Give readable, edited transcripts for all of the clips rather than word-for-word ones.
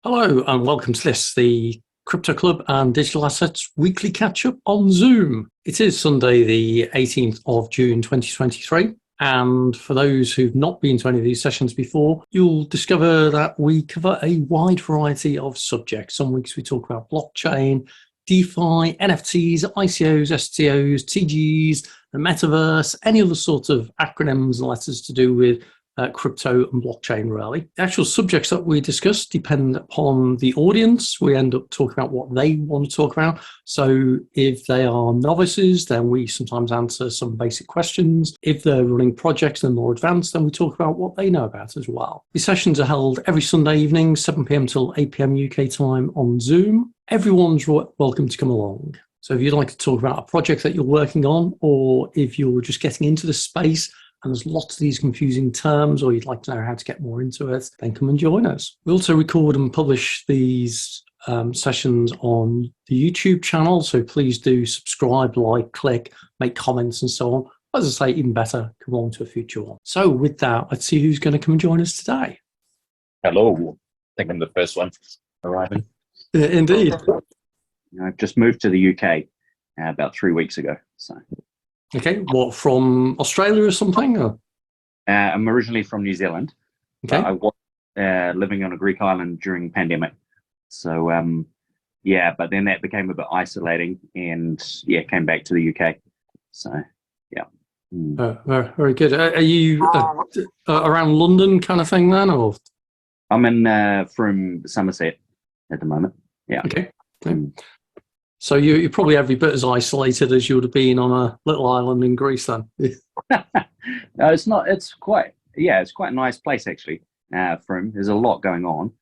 Hello and welcome to this, the Crypto Club and Digital Assets weekly catch-up on Zoom. It is Sunday the 18th of June 2023, and for those who've not been to any of these sessions before, you'll discover that we cover a wide variety of subjects. Some weeks we talk about blockchain, DeFi, NFTs, ICOs, STOs, TGs, the metaverse, any other sort of acronyms and letters to do with crypto and blockchain, really. The actual subjects that we discuss depend upon the audience. We end up talking about what they want to talk about. So if they are novices, then we sometimes answer some basic questions. If they're running projects and more advanced, then we talk about what they know about as well. These sessions are held every Sunday evening, 7 p.m. till 8 p.m. UK time on Zoom. Everyone's welcome to come along. So if you'd like to talk about a project that you're working on, or if you're just getting into the space and there's lots of these confusing terms, or you'd like to know how to get more into it, then come and join us. We also record and publish these sessions on the YouTube channel, so please do subscribe, like, click, make comments and so on. As I say, even better, come along to a future one. So with that, let's see who's going to come and join us today. Hello. I think I'm the first one arriving. Indeed. I've just moved to the UK about 3 weeks ago. So. Okay, what, from Australia or something? Or? I'm originally from New Zealand. Okay. But I was living on a Greek island during pandemic. So, but then that became a bit isolating and, came back to the UK. So, yeah. Very good. Are you around London kind of thing then? Or? I'm in from Somerset at the moment. Yeah. Okay. So you're probably every bit as isolated as you would have been on a little island in Greece then. No, it's not. It's quite a nice place actually. There's a lot going on.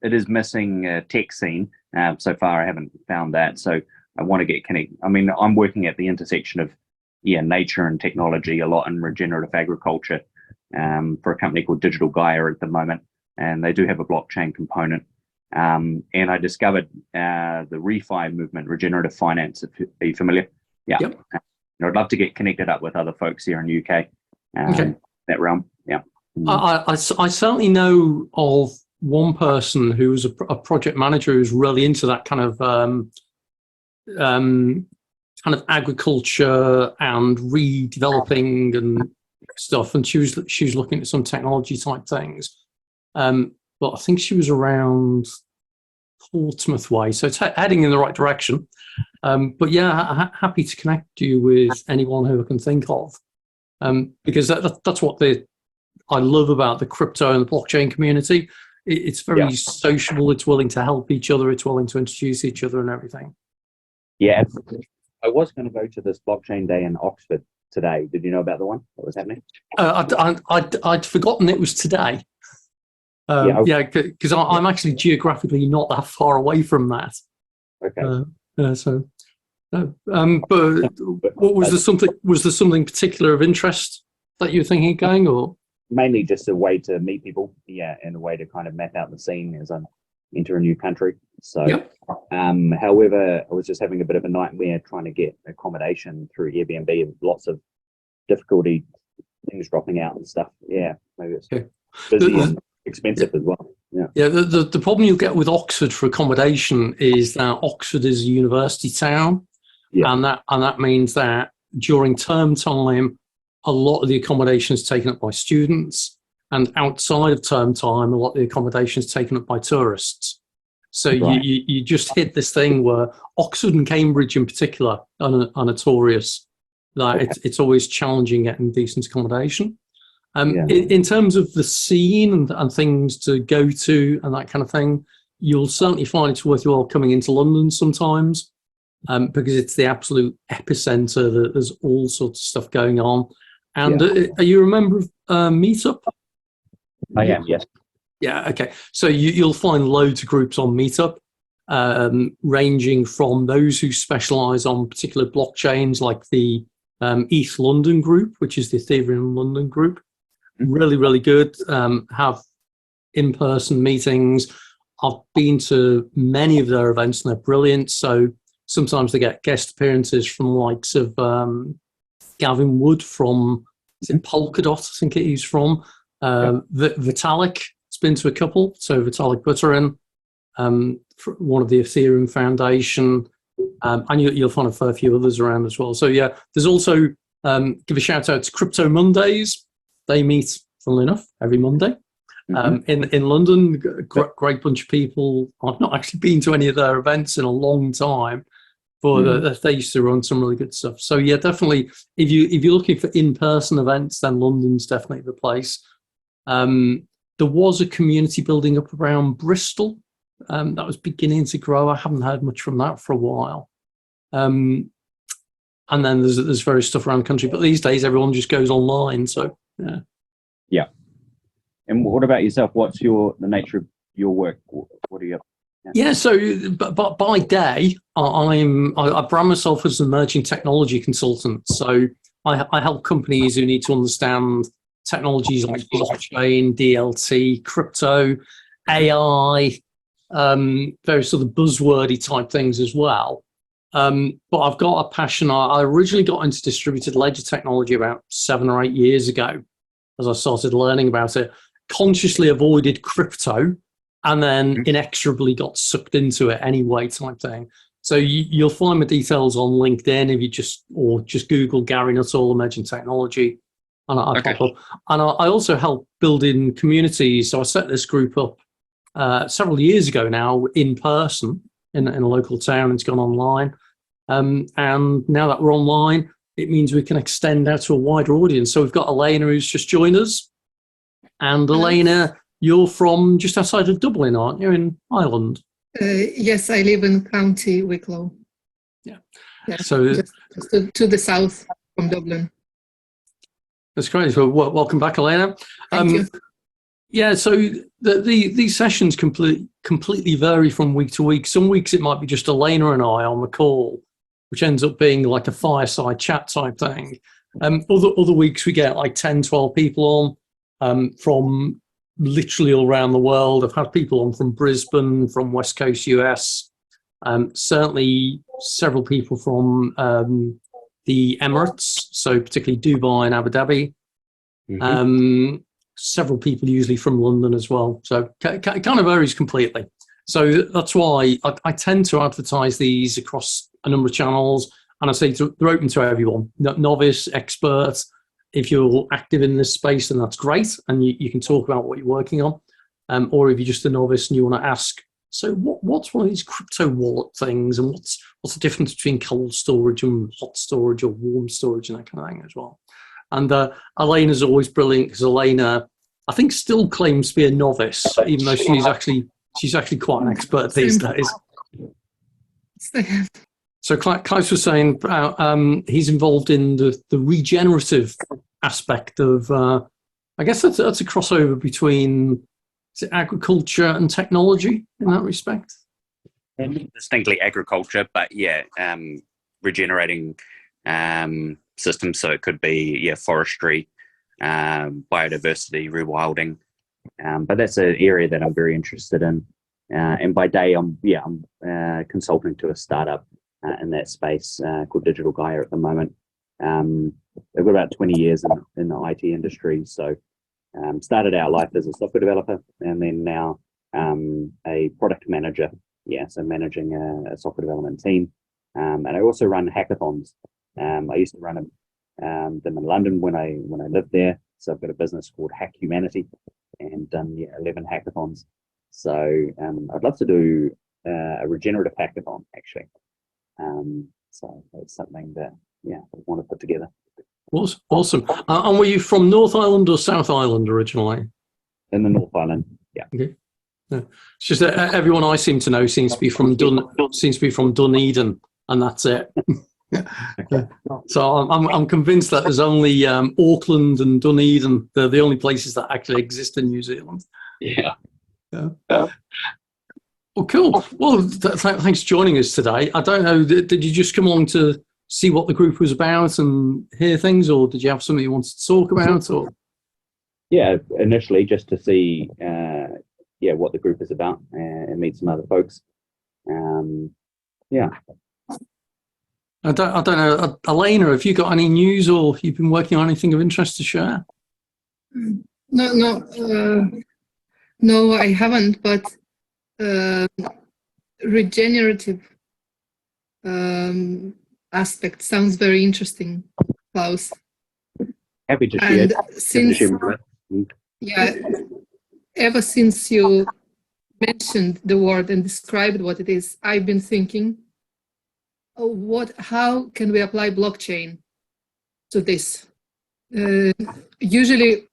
It is missing a tech scene. So far I haven't found that. So I want to get connected. I mean, I'm working at the intersection of nature and technology a lot in regenerative agriculture for a company called Digital Gaia at the moment, and they do have a blockchain component. And I discovered the refi movement, Regenerative Finance. Are you familiar? Yeah. Yep. I'd love to get connected up with other folks here in the UK. Okay. That realm. Yeah. I certainly know of one person who was a project manager who's really into that kind of agriculture and redeveloping and stuff. And she was looking at some technology type things. But I think she was around Portsmouth way, so it's heading in the right direction. But yeah, happy to connect you with anyone who I can think of, because that's what I love about the crypto and the blockchain community. It's very sociable. It's willing to help each other. It's willing to introduce each other and everything. Yeah, I was going to go to this blockchain day in Oxford today. Did you know about the one that was happening? I'd forgotten it was today. Because I'm actually geographically not that far away from that. Okay. But what was there something? Was there something particular of interest that you were thinking of going, or mainly just a way to meet people? Yeah, and a way to kind of map out the scene as I enter a new country. So, however, I was just having a bit of a nightmare trying to get accommodation through Airbnb, and lots of difficulty, things dropping out and stuff. Yeah, maybe it's busy and expensive as well. Yeah. The problem you get with Oxford for accommodation is that Oxford is a university town, and that means that during term time, a lot of the accommodation is taken up by students, and outside of term time, a lot of the accommodation is taken up by tourists. So you just hit this thing where Oxford and Cambridge in particular are notorious. It's always challenging getting decent accommodation. In terms of the scene and things to go to and that kind of thing, you'll certainly find it's worthwhile coming into London sometimes, because it's the absolute epicenter. That there's all sorts of stuff going on. And are you a member of Meetup? I am, yes. Yeah, okay. So you'll find loads of groups on Meetup, ranging from those who specialize on particular blockchains, like the ETH London group, which is the Ethereum London group. Really, really good. Have in-person meetings. I've been to many of their events and they're brilliant. So sometimes they get guest appearances from the likes of Gavin Wood from, is it Polkadot? I think he's from. Vitalik has been to a couple. So Vitalik Buterin, one of the Ethereum Foundation, and you'll find a fair few others around as well. So yeah, there's also give a shout out to Crypto Mondays. They meet, funnily enough, every Monday in London. Great bunch of people. I've not actually been to any of their events in a long time, but they used to run some really good stuff. So yeah, definitely, if you're looking for in-person events, then London's definitely the place. There was a community building up around Bristol that was beginning to grow. I haven't heard much from that for a while. And then there's various stuff around the country, but these days everyone just goes online. So yeah. Yeah. And what about yourself? What's the nature of your work? What are you up to? Yeah, so but by day, I brand myself as an emerging technology consultant. So I help companies who need to understand technologies like blockchain, DLT, crypto, AI, various other buzzwordy type things as well. But I've got a passion. I originally got into distributed ledger technology about 7 or 8 years ago as I started learning about it. Consciously avoided crypto and then inexorably got sucked into it anyway type thing. So you'll find my details on LinkedIn if you just Google Gary Nuttall Emerging Technology, and I pop up. And I also help building communities. So I set this group up several years ago now in person in a local town. It's gone online. And now that we're online, it means we can extend out to a wider audience. So we've got Elena who's just joined us. And Elena, you're from just outside of Dublin, aren't you, in Ireland? Yes, I live in County Wicklow. Yeah. So just to the south from Dublin. That's great. So welcome back, Elena. Thank you. Yeah, so these sessions completely vary from week to week. Some weeks it might be just Elena and I on the call, which ends up being like a fireside chat type thing. Other weeks we get like 10, 12 people on from literally all around the world. I've had people on from Brisbane, from West Coast US, certainly several people from the Emirates, so particularly Dubai and Abu Dhabi. Several people usually from London as well. So it kind of varies completely. So that's why I tend to advertise these across a number of channels. And I say they're open to everyone, novice, expert. If you're active in this space, then that's great. And you can talk about what you're working on. Or if you're just a novice and you want to ask, so what's one of these crypto wallet things? And what's the difference between cold storage and hot storage or warm storage and that kind of thing as well? And Elena's always brilliant because Elena, I think, still claims to be a novice, even though she's actually quite an expert these days. So Klaus was saying he's involved in the regenerative aspect of, I guess that's a crossover between, is it agriculture and technology in that respect? Distinctly agriculture, but yeah, regenerating systems. So it could be forestry, biodiversity, rewilding. But that's an area that I'm very interested in. And by day, I'm consulting to a startup in that space called Digital Gaia at the moment. They've got about 20 years in the IT industry. So started out life as a software developer, and then now a product manager. Yeah, so managing a software development team. And I also run hackathons. I used to run them in London when I lived there. So I've got a business called Hack Humanity, and done 11 hackathons. So I'd love to do a regenerative hackathon actually. So it's something that I want to put together. Awesome. And were you from North Island or South Island originally? In the North Island, yeah. Okay. Yeah. It's just that everyone I seem to know seems to be from Dunedin, and that's it. Yeah. So I'm convinced that there's only Auckland and Dunedin. They're the only places that actually exist in New Zealand. Yeah. Well, cool. Well, thanks for joining us today. I don't know, did you just come along to see what the group was about and hear things, or did you have something you wanted to talk about? Or yeah, initially just to see what the group is about and meet some other folks. I don't know, Elena, have you got any news, or you've been working on anything of interest to share? No. No, I haven't, but regenerative aspect sounds very interesting, Klaus. Happy to share. And Happy to since, share more. yeah, ever since you mentioned the word and described what it is, I've been thinking, how can we apply blockchain to this? Usually,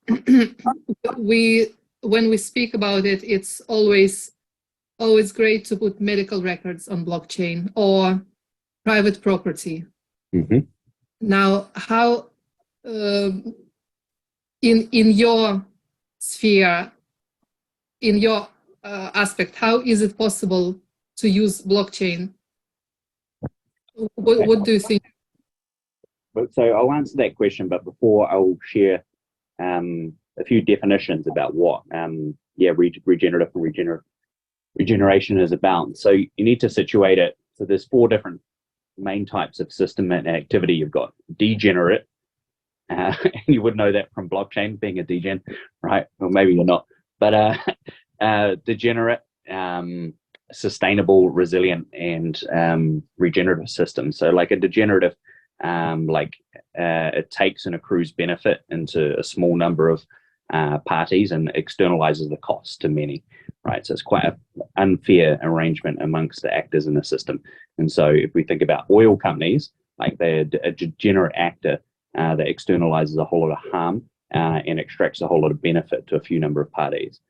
when we speak about it, it's always great to put medical records on blockchain or private property. Mm-hmm. Now, how in your sphere, in your aspect, how is it possible to use blockchain? What do you think? So I'll answer that question, but before I'll share a few definitions about what regenerative and regeneration is about. So you need to situate it. So there's 4 different main types of system and activity. You've got degenerate, and you would know that from blockchain being a degen, right? Or maybe you're not, but degenerate, sustainable, resilient, and regenerative system. So like a degenerative, it takes and accrues benefit into a small number of parties and externalizes the cost to many, right? So it's quite an unfair arrangement amongst the actors in the system. And so if we think about oil companies, like they're a degenerate actor that externalizes a whole lot of harm and extracts a whole lot of benefit to a few number of parties,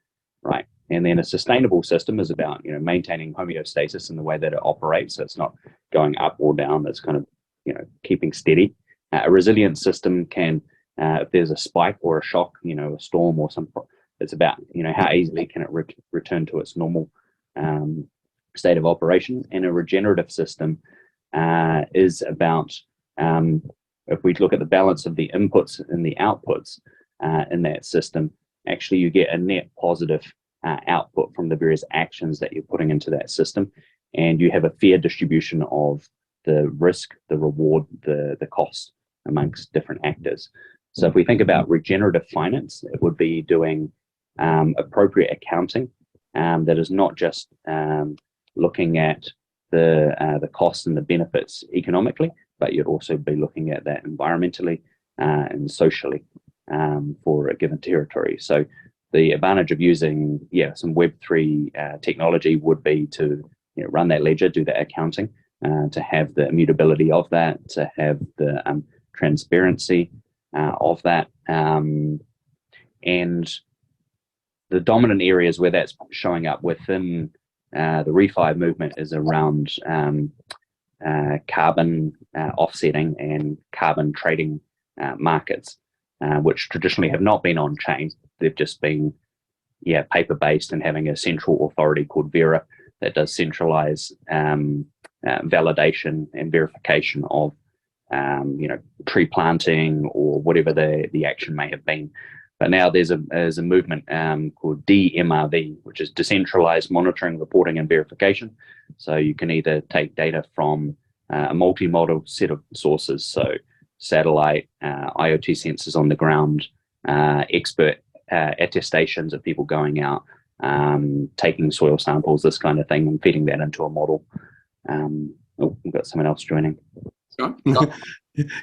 right? And then a sustainable system is about, maintaining homeostasis in the way that it operates. So it's not going up or down. It's kind of, keeping steady. A resilient system can, if there's a spike or a shock, a storm or something, it's about, how easily can it return to its normal state of operation. And a regenerative system is about, if we look at the balance of the inputs and the outputs in that system, actually you get a net positive output from the various actions that you're putting into that system, and you have a fair distribution of the risk, the reward, the cost amongst different actors. So if we think about regenerative finance, it would be doing appropriate accounting that is not just looking at the costs and the benefits economically, but you'd also be looking at that environmentally and socially for a given territory. So the advantage of using some Web3 technology would be to run that ledger, do that accounting, to have the immutability of that, to have the transparency of that, and the dominant areas where that's showing up within the refi movement is around carbon offsetting and carbon trading markets, which traditionally have not been on chain. They've just been paper based and having a central authority called Vera that does centralize validation and verification of tree planting or whatever the action may have been. But now there's a movement called DMRV, which is decentralized monitoring, reporting, and verification. So you can either take data from a multi-model set of sources, so satellite, IoT sensors on the ground, expert attestations of people going out, taking soil samples, this kind of thing, and feeding that into a model. We've got someone else joining.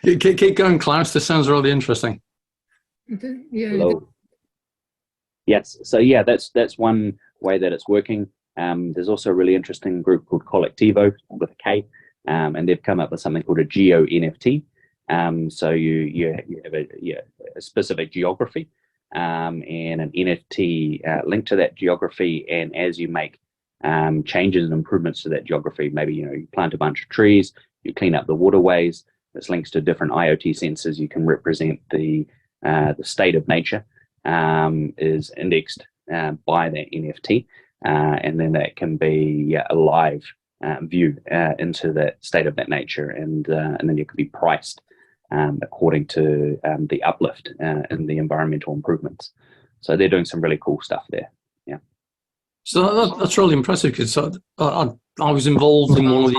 Keep going, Klaus. This sounds really interesting. Yeah. Hello. Yes. So that's one way that it's working. There's also a really interesting group called Collectivo with a K, and they've come up with something called a geo NFT. So you have a specific geography and an NFT linked to that geography, and as you make changes and improvements to that geography, maybe you plant a bunch of trees, you clean up the waterways. This links to different IoT sensors. You can represent the state of nature is indexed by that NFT, and then that can be a live view into that state of that nature, and then it can be priced according to the uplift in the environmental improvements. So they're doing some really cool stuff there. Yeah. So that's really impressive, because I was involved in one of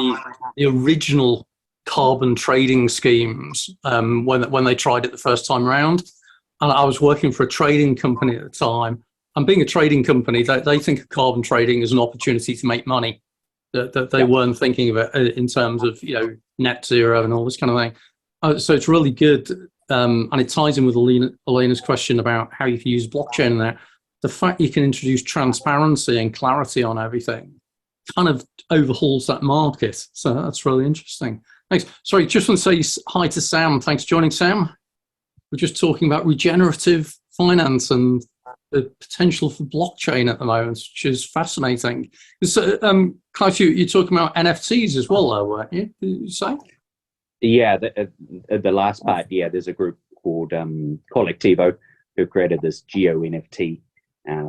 the original carbon trading schemes when they tried it the first time around, and I was working for a trading company at the time, And being a trading company, they think of carbon trading as an opportunity to make money. That they weren't thinking of it in terms of net zero and all this kind of thing. So it's really good, and it ties in with Elena's question about how you can use blockchain in there. The fact you can introduce transparency and clarity on everything kind of overhauls that market. So that's really interesting. Thanks. Sorry, just want to say hi to Sam. Thanks for joining, Sam. We're just talking about regenerative finance and the potential for blockchain at the moment, which is fascinating. So, Klaus, you're talking about NFTs as well, though, weren't you? Did you say? Yeah, the last part, there's a group called Collectivo who created this Geo NFT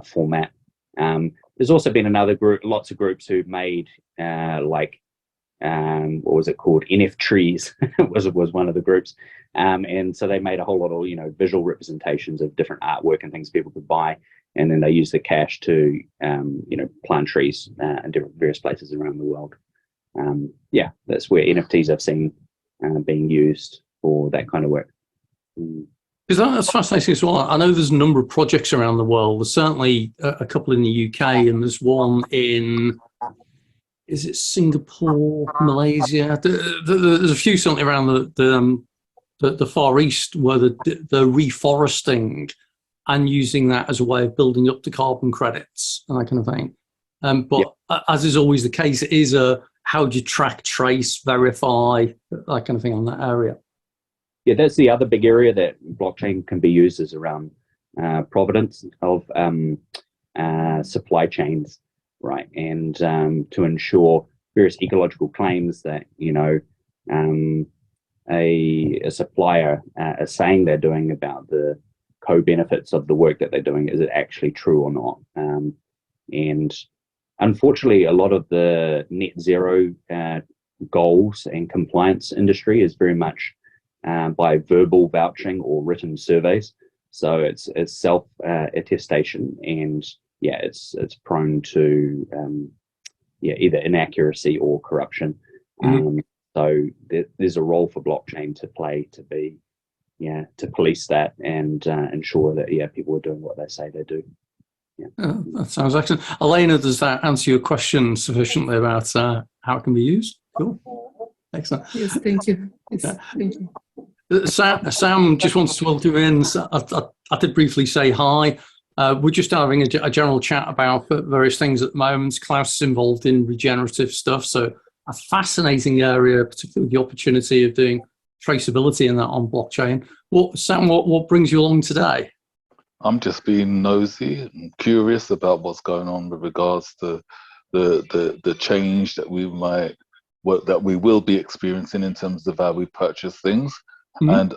format. There's also been another group, lots of groups who've made what was it called? NF Trees was one of the groups. And so they made a whole lot of, visual representations of different artwork and things people could buy. And then they use the cash to, plant trees in different various places around the world. That's where NFTs I've seen being used for that kind of work. That's fascinating as well. I know there's a number of projects around the world. There's certainly a couple in the UK, and there's one in, is it Singapore, Malaysia? There's a few certainly around the Far East where the reforesting and using that as a way of building up the carbon credits and that kind of thing. But as is always the case, it is how do you track, trace, verify, that kind of thing on that area. Yeah, that's the other big area that blockchain can be used is around provenance of supply chains, right? And to ensure various ecological claims that, a supplier is saying they're doing about the co-benefits of the work that they're doing, is it actually true or not? And unfortunately, a lot of the net zero goals and compliance industry is very much by verbal vouching or written surveys. So it's self attestation, and it's prone to either inaccuracy or corruption. So there's a role for blockchain to play to police that and ensure that people are doing what they say they do. That sounds excellent. Elena, does that answer your question sufficiently about how it can be used? Cool. Excellent. Yes, thank you. Thank you. Sam just wants to welcome you in. I did briefly say hi. We're just having a general chat about various things at the moment. Klaus is involved in regenerative stuff, so a fascinating area, particularly with the opportunity of doing traceability in that on blockchain. Sam, what brings you along today? I'm just being nosy and curious about what's going on with regards to the change that we will be experiencing in terms of how we purchase things. And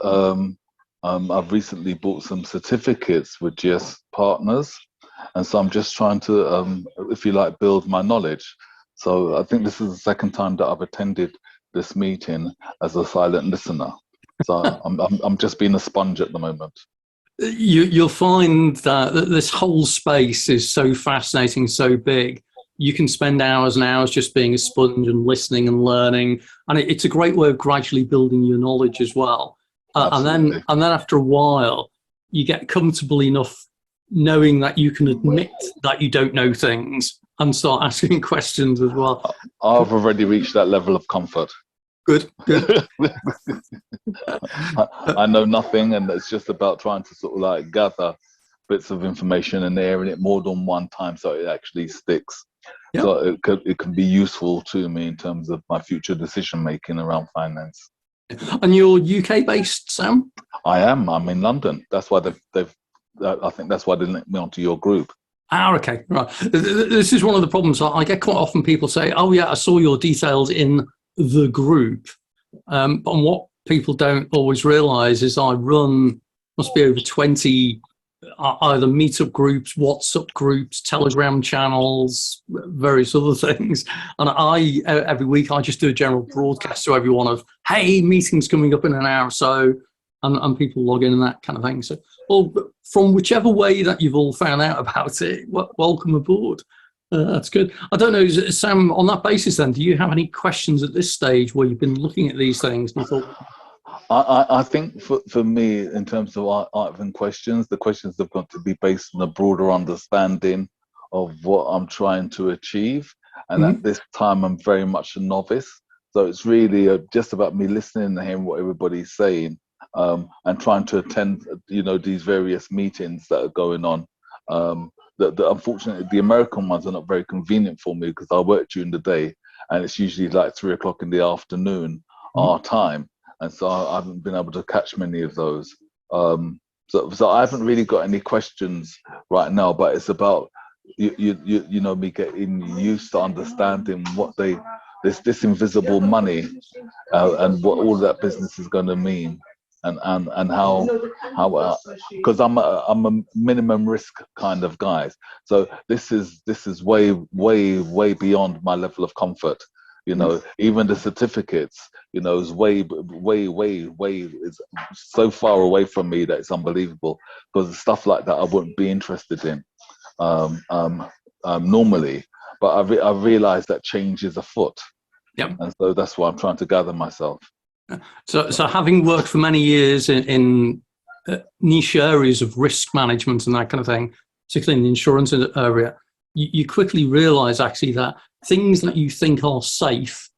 I've recently bought some certificates with GS partners, and so I'm just trying to, if you like, build my knowledge. So I think this is the second time that I've attended this meeting as a silent listener. So I'm just being a sponge at the moment. You'll find that this whole space is so fascinating, so big. You can spend hours and hours just being a sponge and listening and learning, and it's a great way of gradually building your knowledge as well. And then after a while, you get comfortable enough knowing that you can admit that you don't know things and start asking questions as well. I've already reached that level of comfort. Good. I know nothing, and it's just about trying to sort of like gather bits of information and airing it more than one time so it actually sticks. Yep. So it can be useful to me in terms of my future decision making around finance. And you're UK based, Sam? I am. I'm in London. That's why I think that's why they linked me onto your group. Okay, right. This is one of the problems. I get quite often people say, "Oh yeah, I saw your details in the group," but what people don't always realise is I run must be over 20 either meetup groups, WhatsApp groups, Telegram channels, various other things. And every week I just do a general broadcast to everyone of, hey, meeting's coming up in an hour or so, and people log in and that kind of thing. So, well, from whichever way that you've all found out about it, welcome aboard. That's good. I don't know, Sam, on that basis then, do you have any questions at this stage where you've been looking at these things and thought? I think for me, in terms of art questions, the questions have got to be based on a broader understanding of what I'm trying to achieve. And at this time, I'm very much a novice. So it's really just about me listening and hearing what everybody's saying, and trying to attend, these various meetings that are going on. That unfortunately, the American ones are not very convenient for me because I work during the day, and it's usually like 3 o'clock in the afternoon, our time. And so I haven't been able to catch many of those. So I haven't really got any questions right now, but it's about me getting used to understanding what this invisible money, and what all that business is going to mean, and how because I'm a minimum risk kind of guy. So this is way beyond my level of comfort. Even the certificates, is way is so far away from me that it's unbelievable, because stuff like that I wouldn't be interested in normally. But I've realized that change is afoot. Yep. And so that's why I'm trying to gather myself. So having worked for many years in niche areas of risk management and that kind of thing, particularly in the insurance area, you quickly realize actually that things that you think are safe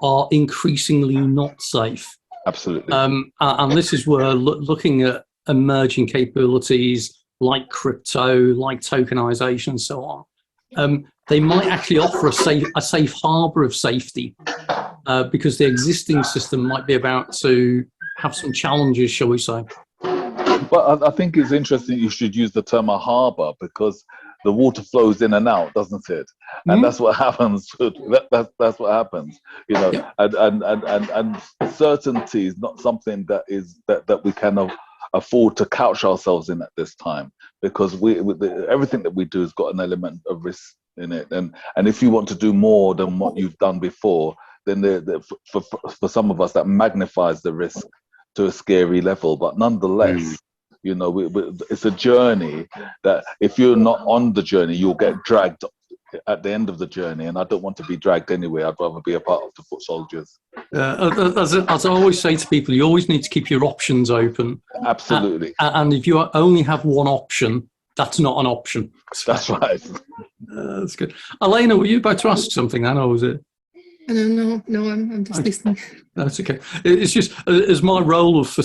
are increasingly not safe. Absolutely. And this is where looking at emerging capabilities like crypto, like tokenization and so on, they might actually offer a safe harbor of safety, because the existing system might be about to have some challenges, shall we say. Well, I think it's interesting you should use the term a harbor, because the water flows in and out, doesn't it? And that's what happens. That's what happens. And certainty is not something that we can afford to couch ourselves in at this time, because everything that we do has got an element of risk in it. And if you want to do more than what you've done before, then for some of us that magnifies the risk to a scary level. But nonetheless, it's a journey that if you're not on the journey, you'll get dragged at the end of the journey. And I don't want to be dragged anyway. I'd rather be a part of the foot soldiers. As I always say to people, you always need to keep your options open. Absolutely. And if you only have one option, that's not an option. That's right. That's good. Elena, were you about to ask something then, or was it? No, I'm just listening. That's okay. It's just as my role of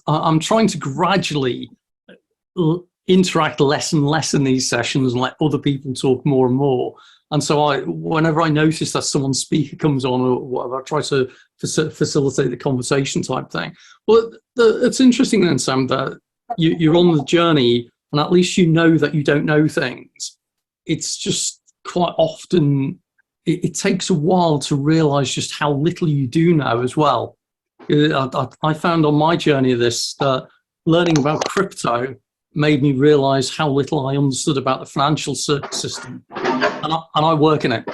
I'm trying to gradually interact less and less in these sessions and let other people talk more and more. And so whenever I notice that someone's speaker comes on or whatever, I try to facilitate the conversation type thing. Well, it's interesting then, Sam, that you're on the journey, and at least you know that you don't know things. It's just quite often it takes a while to realize just how little you do know as well. I found on my journey of this that learning about crypto made me realize how little I understood about the financial system, and I work in it.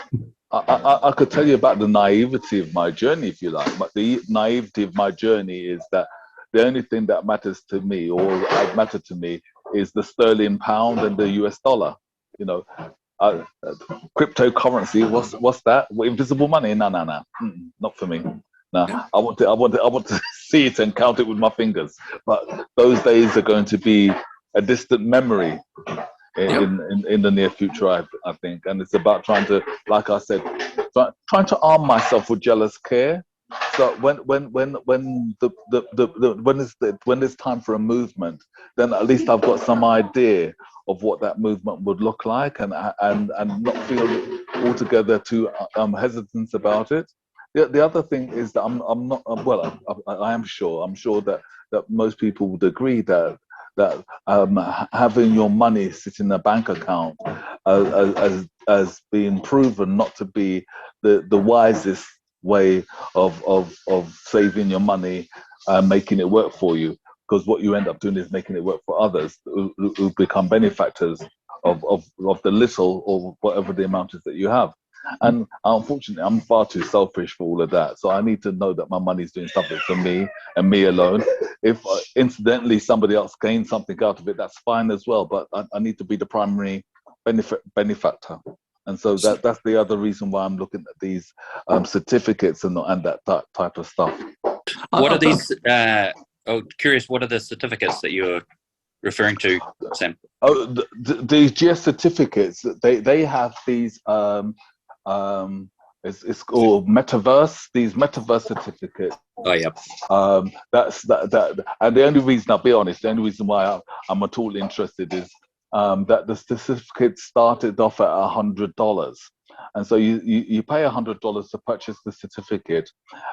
I could tell you about the naivety of my journey, if you like, but the naivety of my journey is that the only thing that matters to me, or has mattered to me, is the sterling pound and the US dollar. Cryptocurrency, what's that? Invisible money? No, not for me. No, I want to see it and count it with my fingers. But those days are going to be a distant memory in the near future, I think. And it's about trying to, like I said, trying to arm myself with jealous care. So when it's time for a movement, then at least I've got some idea of what that movement would look like, and not feel altogether too hesitant about it. The other thing is that I'm not I am sure that most people would agree that having your money sit in a bank account as being proven not to be the wisest way of saving your money and making it work for you, because what you end up doing is making it work for others who become benefactors of the little or whatever the amount is that you have. And unfortunately, I'm far too selfish for all of that. So I need to know that my money's doing something for me and me alone. If incidentally somebody else gains something out of it, that's fine as well. But I need to be the primary benefactor. And so that's the other reason why I'm looking at these certificates and that type of stuff. What are these? Curious. What are the certificates that you're referring to, Sam? Oh, these GS certificates. They have these. It's called metaverse. These metaverse certificates. Oh, yeah. That's that. And the only reason, I'll be honest, the only reason why I'm at all interested is that the certificate started off at $100, and so you pay $100 to purchase the certificate,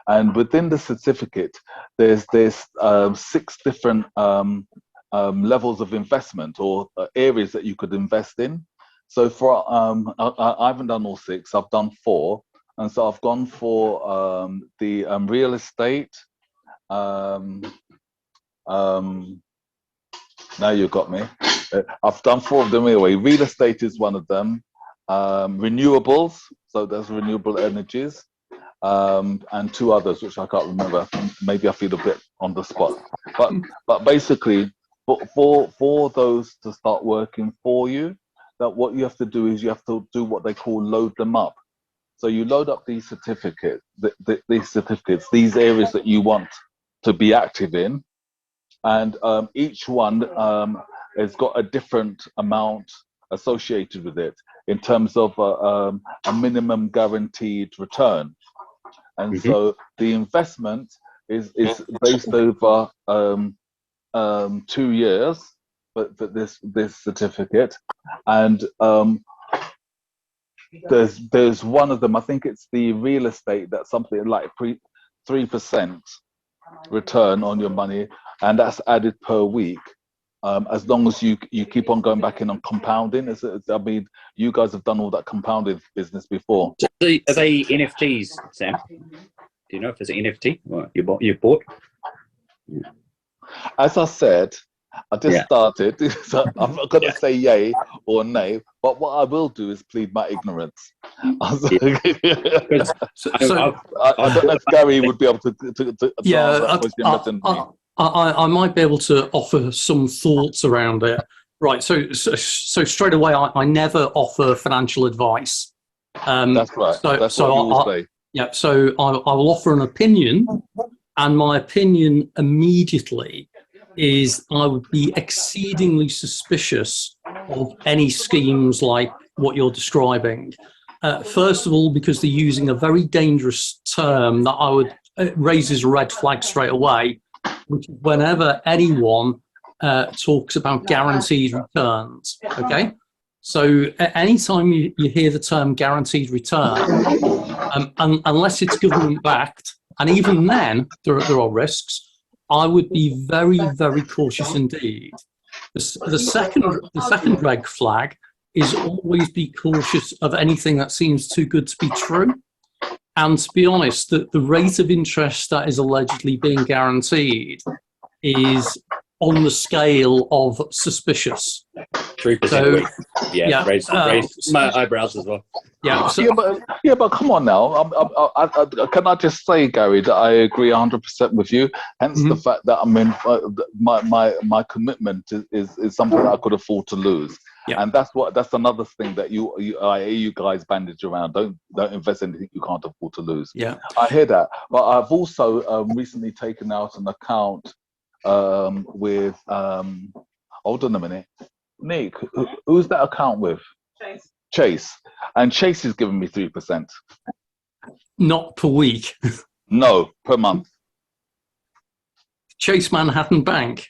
and within the certificate there's 6 different levels of investment or areas that you could invest in. So for I haven't done all 6. I've done 4, and so I've gone for the real estate. Now you got me. I've done 4 of them anyway. Real estate is one of them. Renewables, so there's renewable energies, and 2 others which I can't remember. Maybe I feel a bit on the spot. But basically, for those to start working for you, that what you have to do is you have to do what they call load them up. So you load up these certificates, these areas that you want to be active in, and each one has got a different amount associated with it in terms of a minimum guaranteed return. And so the investment is based over 2 years for this certificate, and there's one of them. I think it's the real estate, that's something like 3% return on your money, and that's added per week, as long as you keep on going back in on compounding. I mean, you guys have done all that compounding business before. Are they NFTs, Sam? Do you know if it's an NFT? What you bought? As I said, I just started, so I'm not going to say yay or nay, but what I will do is plead my ignorance. I don't know if Gary would be able to answer that question better than me. I might be able to offer some thoughts around it. Right, so straight away, I never offer financial advice. That's right. That's what you will say. Yeah, so I will offer an opinion, and my opinion immediately is I would be exceedingly suspicious of any schemes like what you're describing. First of all, because they're using a very dangerous term that raises a red flag straight away, which is whenever anyone talks about guaranteed returns, okay? So anytime you hear the term guaranteed return, unless it's government backed, and even then there are risks, I would be very, very cautious indeed. The second red flag is always be cautious of anything that seems too good to be true. And to be honest, the rate of interest that is allegedly being guaranteed is on the scale of suspicious. 3%. So, raise my eyebrows as well. Yeah, but come on now. Can I just say, Gary, that I agree 100% with you. Hence the fact that my commitment is something that I could afford to lose. Yeah. And that's another thing that I hear you guys bandage around. Don't invest in anything you can't afford to lose. Yeah, I hear that. But I've also recently taken out an account with hold on a minute, Nick. Who's that account with? Chase. And Chase is giving me 3%. Not per week. No, per month. Chase Manhattan Bank.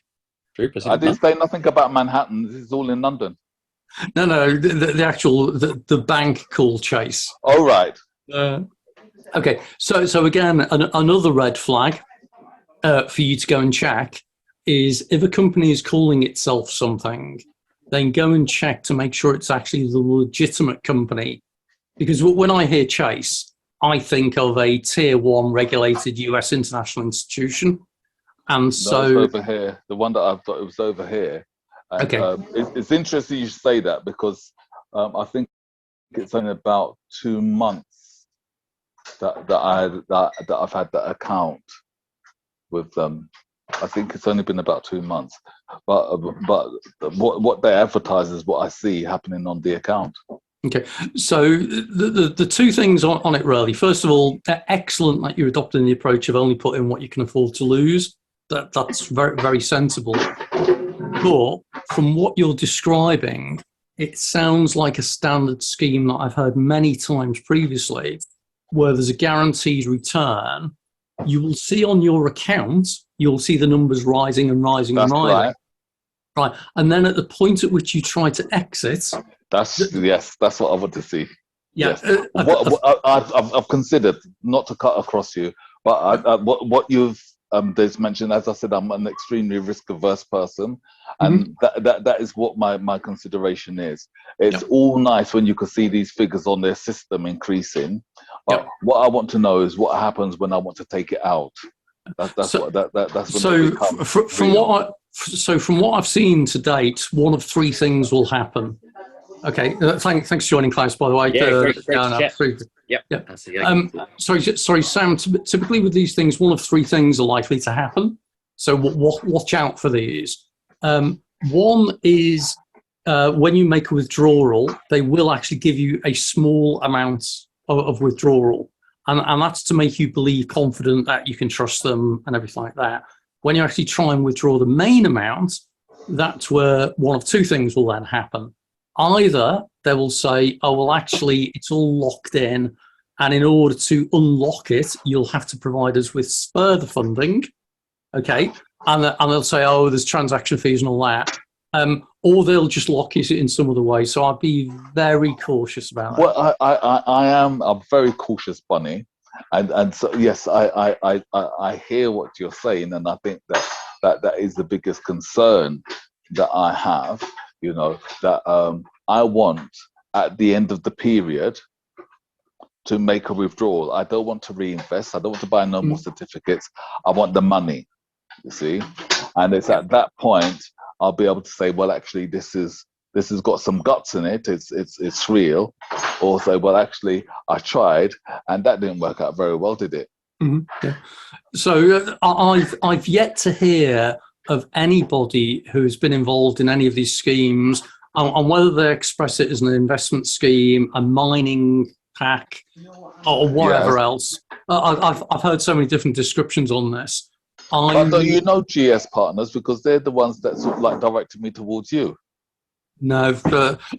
3%. I didn't say nothing about Manhattan. This is all in London. No, the actual the bank called Chase. Oh, right. Okay, so again, another red flag for you to go and check is if a company is calling itself something, then go and check to make sure it's actually the legitimate company. Because when I hear Chase, I think of a tier 1 regulated US international institution. And so it's over here, the one that I've got, it was over here. And, okay. It's interesting you say that because I think it's only about 2 months that I've had that account with them. I think it's only been about 2 months, but what they advertise is what I see happening on the account. Okay, so the two things on it really. First of all, excellent that you're adopting the approach of only putting what you can afford to lose. That's very, very sensible. But from what you're describing, it sounds like a standard scheme that I've heard many times previously, where there's a guaranteed return. You will see on your account, you'll see the numbers rising and rising That's and rising. right. Right, and then at the point at which you try to exit, That's what I want to see. yeah, Yes. I've considered, not to cut across you, but what you've there's mentioned, as I said, I'm an extremely risk-averse person, and that is what my consideration is. It's all nice when you can see these figures on their system increasing, but what I want to know is what happens when I want to take it out. That's when so from what I've seen to date, one of three things will happen. Okay, thanks for joining, Klaus, by the way. Great to chat. Sorry, Sam. Typically with these things, one of three things are likely to happen. So watch out for these. One is when you make a withdrawal, they will actually give you a small amount of withdrawal. And that's to make you believe confident that you can trust them and everything like that. When you actually try and withdraw the main amount, that's where one of two things will then happen. Either they will say, oh, well, actually, it's all locked in, and in order to unlock it, you'll have to provide us with further funding, okay? And they'll say, oh, there's transaction fees and all that. Or they'll just lock it in some other way. So I'd be very cautious about that. Well, I am a very cautious bunny, and so yes, I hear what you're saying, and I think that is the biggest concern that I have. You know, that I want at the end of the period to make a withdrawal. I don't want to reinvest. I don't want to buy no more certificates. I want the money. You see, and it's at that point I'll be able to say, well, actually, this has got some guts in it. It's real. Or say, well, actually, I tried, and that didn't work out very well, did it? Yeah. So I've yet to hear of anybody who's been involved in any of these schemes, and whether they express it as an investment scheme, a mining pack, or whatever else. I've heard so many different descriptions on this. But you know GS Partners, because they're the ones that sort of like directed me towards you. No,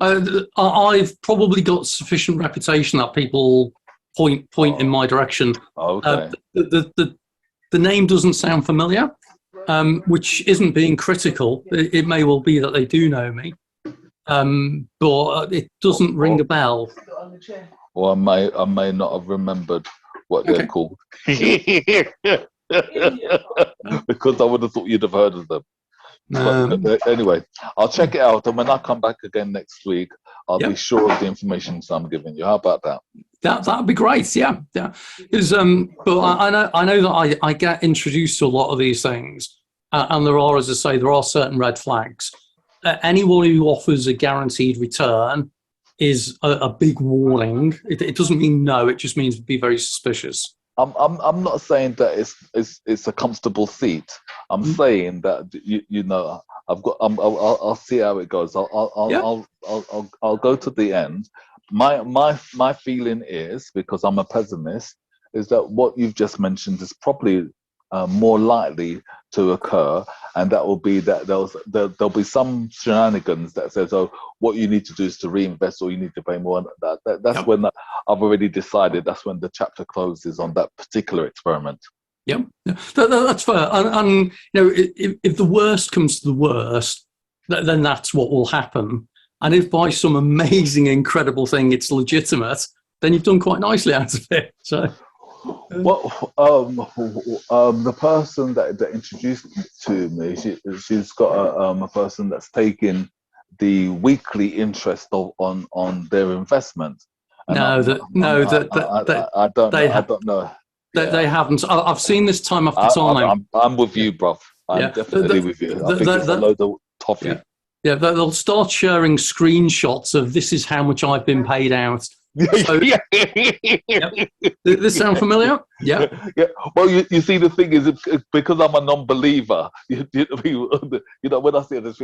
I've probably got sufficient reputation that people point in my direction. Okay. The name doesn't sound familiar, which isn't being critical. It may well be that they do know me, but it doesn't ring a bell. Or I may not have remembered what they're called. Because I would have thought you'd have heard of them. But anyway, I'll check it out, and when I come back again next week, I'll be sure of the information I'm giving you. How about that? That'd be great. Yeah. Because but I know that I get introduced to a lot of these things, and there are, as I say, there are certain red flags. Anyone who offers a guaranteed return is a big warning. It doesn't mean no. It just means be very suspicious. I'm not saying that it's a comfortable seat. I'm saying that you know I'll see how it goes. I'll go to the end. My feeling is, because I'm a pessimist, is that what you've just mentioned is probably more likely to occur, and that will be that there'll be some shenanigans that says, oh, what you need to do is to reinvest, or you need to pay more. That's when I've already decided. That's when the chapter closes on that particular experiment. Yeah, that's fair. And you know, if the worst comes to the worst, then that's what will happen. And if by some amazing, incredible thing it's legitimate, then you've done quite nicely out of it. So. Well, the person that introduced it to me, she's got a person that's taking the weekly interest on their investment. And I don't know. They haven't. I've seen this time after time. I'm with you, bruv. I'm definitely with you. I think it's a load of toffee. Yeah, they'll start sharing screenshots of this is how much I've been paid out. So, This sound familiar? Yeah. Well, you see, the thing is, because I'm a non-believer, you know, when I see this,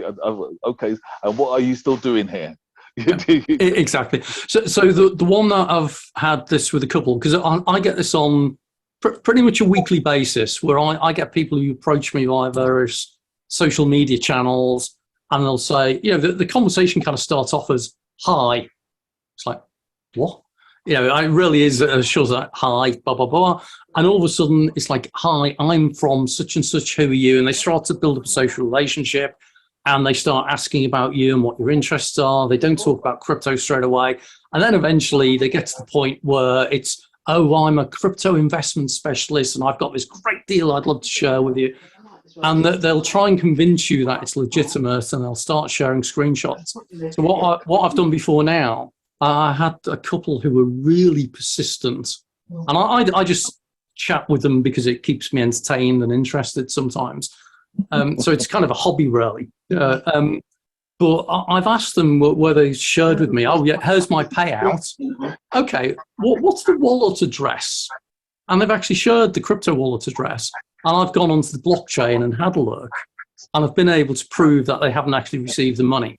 okay, and what are you still doing here? Exactly. So the one that I've had this with a couple, because I get this on pretty much a weekly basis, where I get people who approach me via various social media channels, and they'll say, the conversation kind of starts off as, hi. It's like, what? It really is shows like, hi, blah, blah, blah. And all of a sudden, it's like, hi, I'm from such and such, who are you? And they start to build up a social relationship, and they start asking about you and what your interests are. They don't talk about crypto straight away. And then eventually they get to the point where it's, oh, I'm a crypto investment specialist, and I've got this great deal I'd love to share with you. And they'll try and convince you that it's legitimate, and they'll start sharing screenshots. So what I've done before now, I had a couple who were really persistent, and I just chat with them because it keeps me entertained and interested sometimes. So it's kind of a hobby, really. But I've asked them where they shared with me, oh, yeah, here's my payout. Okay, what's the wallet address? And they've actually shared the crypto wallet address. And I've gone onto the blockchain and had a look. And I've been able to prove that they haven't actually received the money.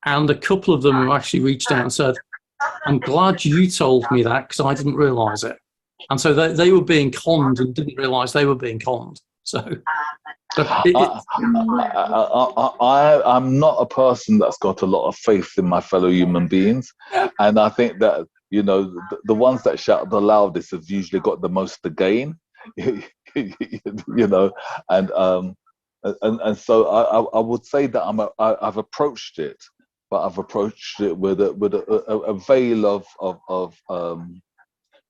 And a couple of them have actually reached out and said, I'm glad you told me that because I didn't realise it. And so they were being conned and didn't realise they were being conned. So I'm not a person that's got a lot of faith in my fellow human beings. And I think that, the ones that shout the loudest have usually got the most to gain, and so I would say that I've approached it, but I've approached it with a veil of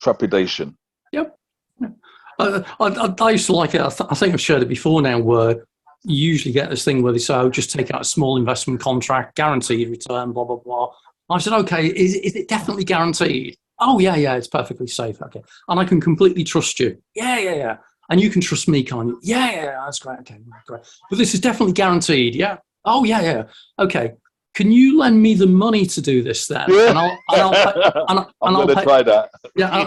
trepidation. Yep. I used to like it. I think I've shared it before now, where you usually get this thing where they say, oh, just take out a small investment contract, guaranteed return, blah, blah, blah. I said, okay, is it definitely guaranteed? Oh, yeah, it's perfectly safe. Okay. And I can completely trust you. Yeah. And you can trust me, can't you? Yeah, that's great. Okay, great. But this is definitely guaranteed. Yeah. Oh, yeah. Okay. Can you lend me the money to do this then? Yeah. I'm going to try that. Yeah,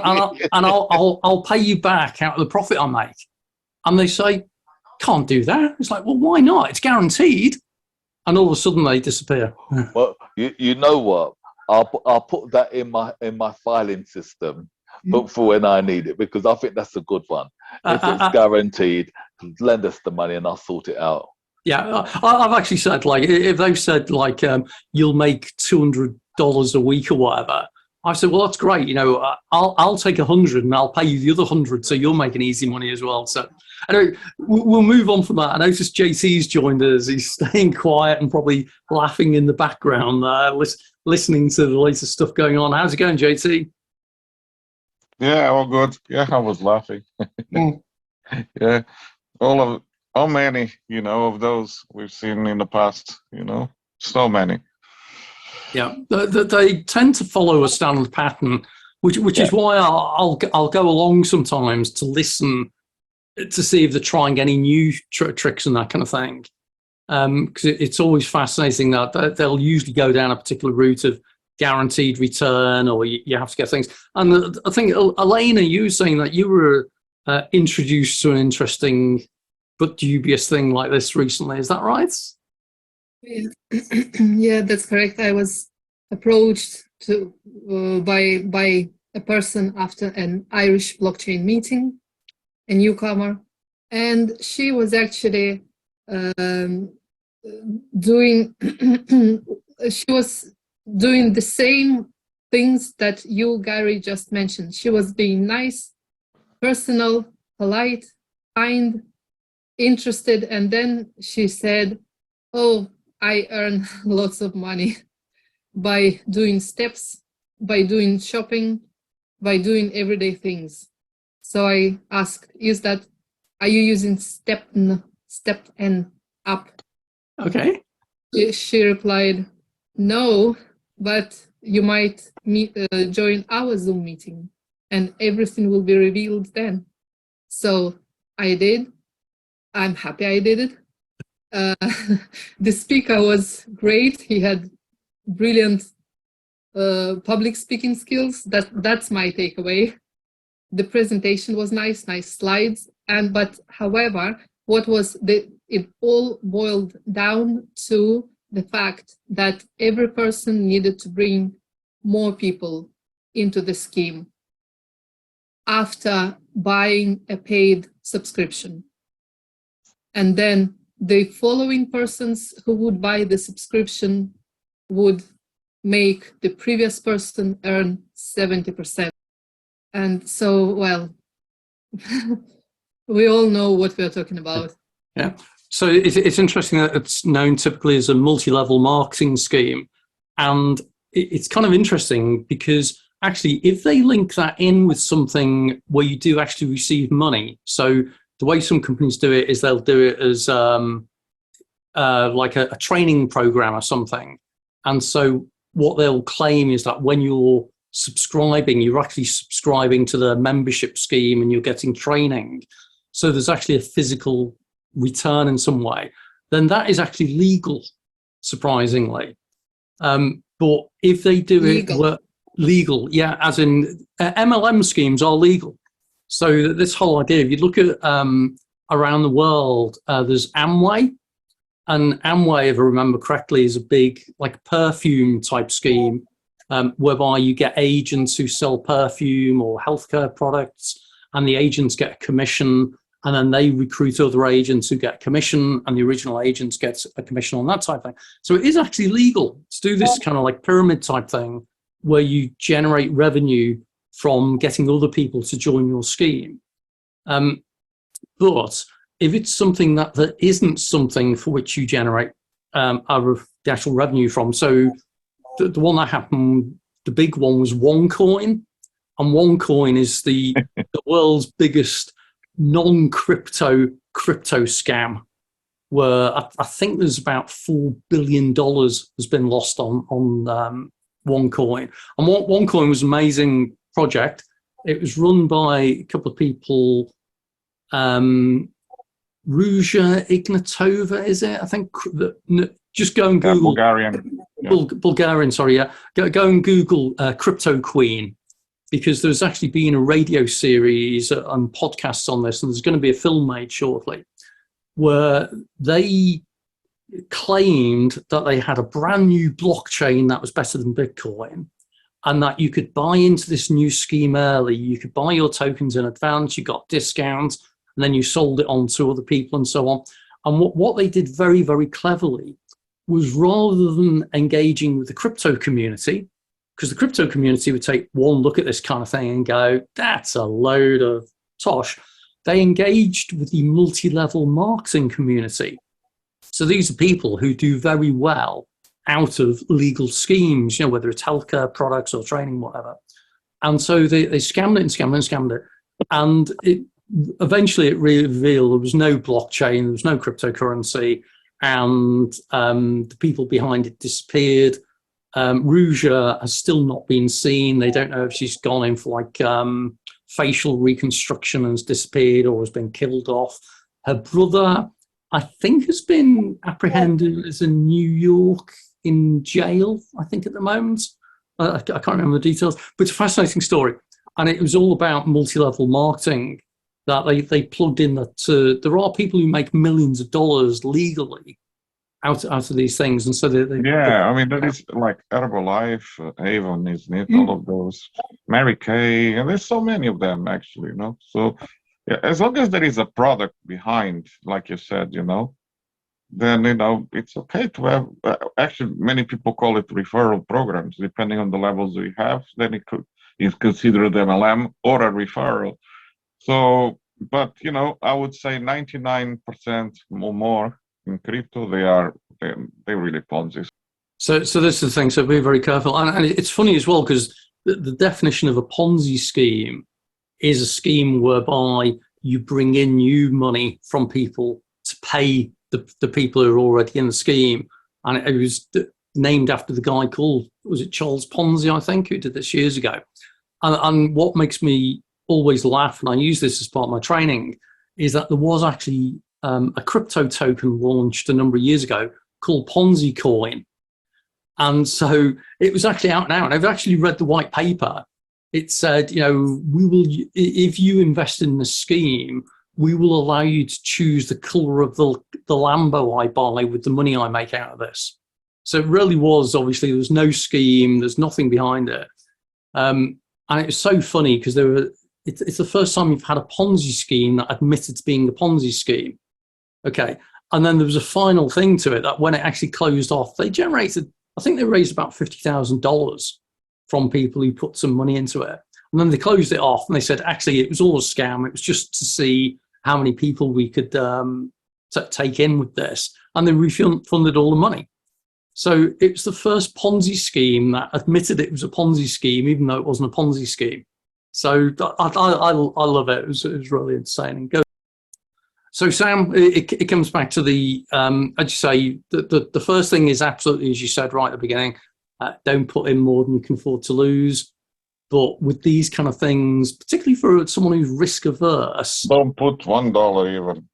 and I'll pay you back out of the profit I make. And they say, can't do that. It's like, well, why not? It's guaranteed. And all of a sudden they disappear. Well, you know what? I'll put that in my filing system, but for when I need it, because I think that's a good one. If it's guaranteed, lend us the money and I'll sort it out. Yeah, I've actually said, like, if they've said, like, you'll make $200 a week or whatever, I said, well, that's great. I'll take 100 and I'll pay you the other 100, so you're making easy money as well. So anyway, we'll move on from that. I noticed JT's joined us. He's staying quiet and probably laughing in the background, listening to the latest stuff going on. How's it going, JT? Yeah, all good. Yeah, I was laughing. Yeah, how many, of those we've seen in the past, so many. Yeah, they tend to follow a standard pattern, which is why I'll go along sometimes to listen to see if they're trying any new tricks and that kind of thing. Because it's always fascinating that they'll usually go down a particular route of guaranteed return, or you have to get things. And I think, Elena, you were saying that you were introduced to an interesting but dubious thing like this recently. Is that right? Yeah, that's correct. I was approached by a person after an Irish blockchain meeting, a newcomer, and she was actually doing the same things that you, Gary, just mentioned. She was being nice, personal, polite, kind, interested, and then she said, oh, I earn lots of money by doing steps, by doing shopping, by doing everyday things. So I asked, are you using Step N app? Okay. She replied, no, but you might join our Zoom meeting and everything will be revealed then. So I did. I'm happy I did it. The speaker was great. He had brilliant public speaking skills. That's my takeaway. The presentation was nice slides. But however, it all boiled down to the fact that every person needed to bring more people into the scheme after buying a paid subscription. And then the following persons who would buy the subscription would make the previous person earn 70%. And so, well, we all know what we're talking about. Yeah. So it's interesting that it's known typically as a multi-level marketing scheme. And it's kind of interesting because actually, if they link that in with something where you do actually receive money, so the way some companies do it is they'll do it as like a training program or something. And so what they'll claim is that when you're subscribing, you're actually subscribing to the membership scheme and you're getting training. So there's actually a physical return in some way. Then that is actually legal, surprisingly. But if they do it legal, yeah, as in MLM schemes are legal. So this whole idea, if you look at around the world, there's Amway, and Amway, if I remember correctly, is a big like perfume type scheme, whereby you get agents who sell perfume or healthcare products, and the agents get a commission, and then they recruit other agents who get commission, and the original agents get a commission on that type of thing. So it is actually legal to do this kind of like pyramid type thing, where you generate revenue from getting other people to join your scheme. But if it's something that isn't something for which you generate the actual revenue from, so the one that happened, the big one was OneCoin, and OneCoin is the world's biggest non-crypto scam, where I think there's about $4 billion has been lost on OneCoin. And OneCoin was an amazing project. It was run by a couple of people, Ruja Ignatova, is it? I think just go and Google. Bulgarian. Yeah. Bulgarian, sorry, yeah. Go and Google Crypto Queen, because there's actually been a radio series and podcasts on this, and there's going to be a film made shortly, where they claimed that they had a brand new blockchain that was better than Bitcoin, and that you could buy into this new scheme early. You could buy your tokens in advance, you got discounts, and then you sold it on to other people and so on. And what they did very, very cleverly was, rather than engaging with the crypto community, because the crypto community would take one look at this kind of thing and go, that's a load of tosh, they engaged with the multi-level marketing community. So these are people who do very well out of legal schemes, whether it's healthcare products or training, whatever. And so they scammed it and scammed it and scammed it. And eventually it revealed there was no blockchain, there was no cryptocurrency, and the people behind it disappeared. Ruja has still not been seen. They don't know if she's gone in for like facial reconstruction and has disappeared or has been killed off. Her brother, I think, has been apprehended as in New York in jail, I think, at the moment. I can't remember the details, but it's a fascinating story. And it was all about multi-level marketing, that they plugged in that there are people who make millions of dollars legally out of these things. And so I mean, that is like Herbalife, Avon, isn't it? All of those, Mary Kay, and there's so many of them actually, So yeah, as long as there is a product behind, like you said, then, it's okay to have, actually, many people call it referral programs, depending on the levels we have, then it's considered MLM or a referral. So, but, I would say 99% or more in crypto, they really Ponzi. So this is the thing, so be very careful. And it's funny as well, because the definition of a Ponzi scheme is a scheme whereby you bring in new money from people to pay the people who are already in the scheme. And it was named after the guy called, was it Charles Ponzi, I think, who did this years ago. And what makes me always laugh, and I use this as part of my training, is that there was actually a crypto token launched a number of years ago called Ponzi Coin. And so it was actually out now, and I've actually read the white paper. It said, we will, if you invest in the scheme, we will allow you to choose the color of the Lambo I buy with the money I make out of this. So it really was, obviously, there was no scheme, there's nothing behind it. And it was so funny because it's the first time you've had a Ponzi scheme that admitted to being a Ponzi scheme. Okay. And then there was a final thing to it that when it actually closed off, they generated, I think they raised about $50,000 from people who put some money into it. And then they closed it off and they said, actually, it was all a scam. It was just to see how many people we could take in with this. And they refunded all the money. So it was the first Ponzi scheme that admitted it was a Ponzi scheme, even though it wasn't a Ponzi scheme. So I love it. It was really entertaining. So Sam, it comes back to the, as you say, the first thing is absolutely, as you said right at the beginning, don't put in more than you can afford to lose. But with these kind of things, particularly for someone who's risk averse, Don't put $1 even.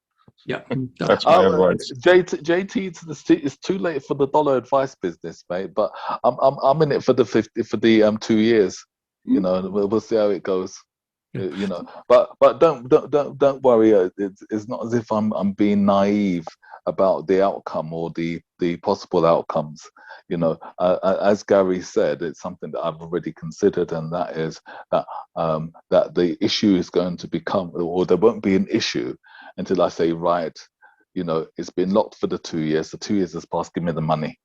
Yeah, that's my advice. JT, it's too late for the dollar advice business, mate. But I'm in it for the 2 years. You know, we'll see how it goes. You know, but don't worry. It's not as if I'm being naive about the outcome or the possible outcomes. You know, as Gary said, it's something that I've already considered, and that is that the issue is going to become, or there won't be an issue until I say, right, you know, it's been locked for the 2 years. The 2 years has passed. Give me the money.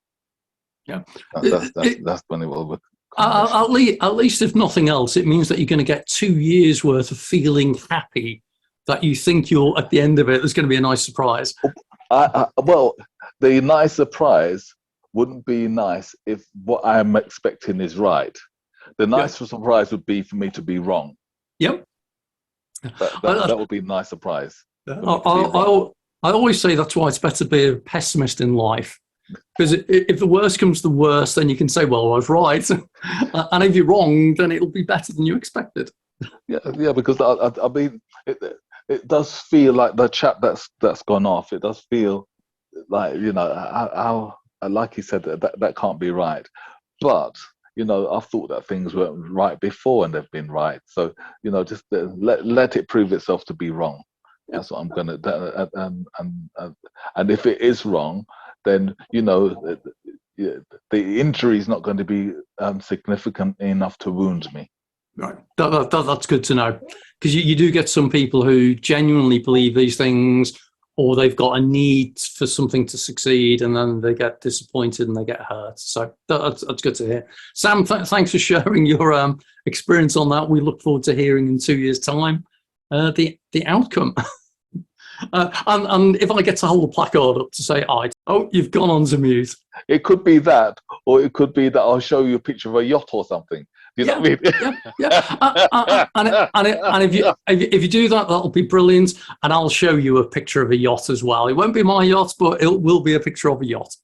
Yeah, that's when it will work. At least, if nothing else, it means that you're going to get 2 years worth of feeling happy that you think you'll, at the end of it, there's going to be a nice surprise. Well, the nice surprise wouldn't be nice if what I'm expecting is right. The nice surprise would be for me to be wrong. Yep. That would be a nice surprise. I always say that's why it's better to be a pessimist in life. Because if the worst comes to the worst, then you can say, well, I was right. And if you're wrong, then it'll be better than you expected. Yeah, because I mean, it does feel like the chap that's gone off, it does feel like, you know, how like he said, that can't be right. But, you know, I've thought that things weren't right before and they've been right. So, you know, just let it prove itself to be wrong. That's what I'm going to, and if it is wrong, then, you know, the injury is not going to be significant enough to wound me. Right. That's good to know. Because you do get some people who genuinely believe these things, or they've got a need for something to succeed, and then they get disappointed and they get hurt. So that's good to hear. Sam, thanks for sharing your experience on that. We look forward to hearing in 2 years' time the outcome. And if I get to hold a placard up to say, you've gone on to mute. It could be that, or it could be that I'll show you a picture of a yacht or something. You know what I mean? And if you do that, that'll be brilliant. And I'll show you a picture of a yacht as well. It won't be my yacht, but it will be a picture of a yacht.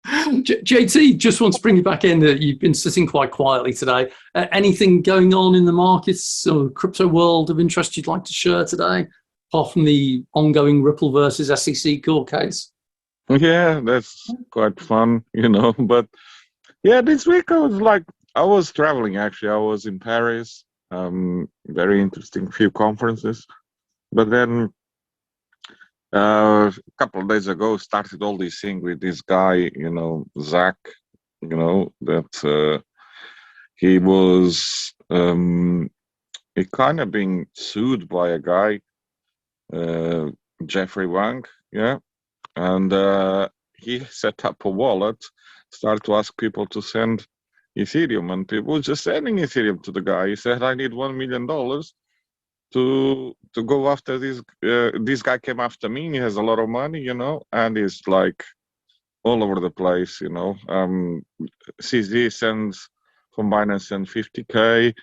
JT, just want to bring you back in. You've been sitting quite quietly today. Anything going on in the markets or crypto world of interest you'd like to share today, apart from the ongoing Ripple versus SEC court case? Yeah, that's quite fun, you know. But yeah, this week I was traveling, actually. I was in Paris, very interesting few conferences. But then a couple of days ago, started all this thing with this guy, you know, Zach, you know, that he was he kind of being sued by a guy, Jeffrey Wang, yeah. And he set up a wallet, started to ask people to send Ethereum, and people were just sending Ethereum to the guy. He said, I need $1 million to go after this. This guy came after me. He has a lot of money, you know, and he's like all over the place, you know. CZ sends from Binance and 50K.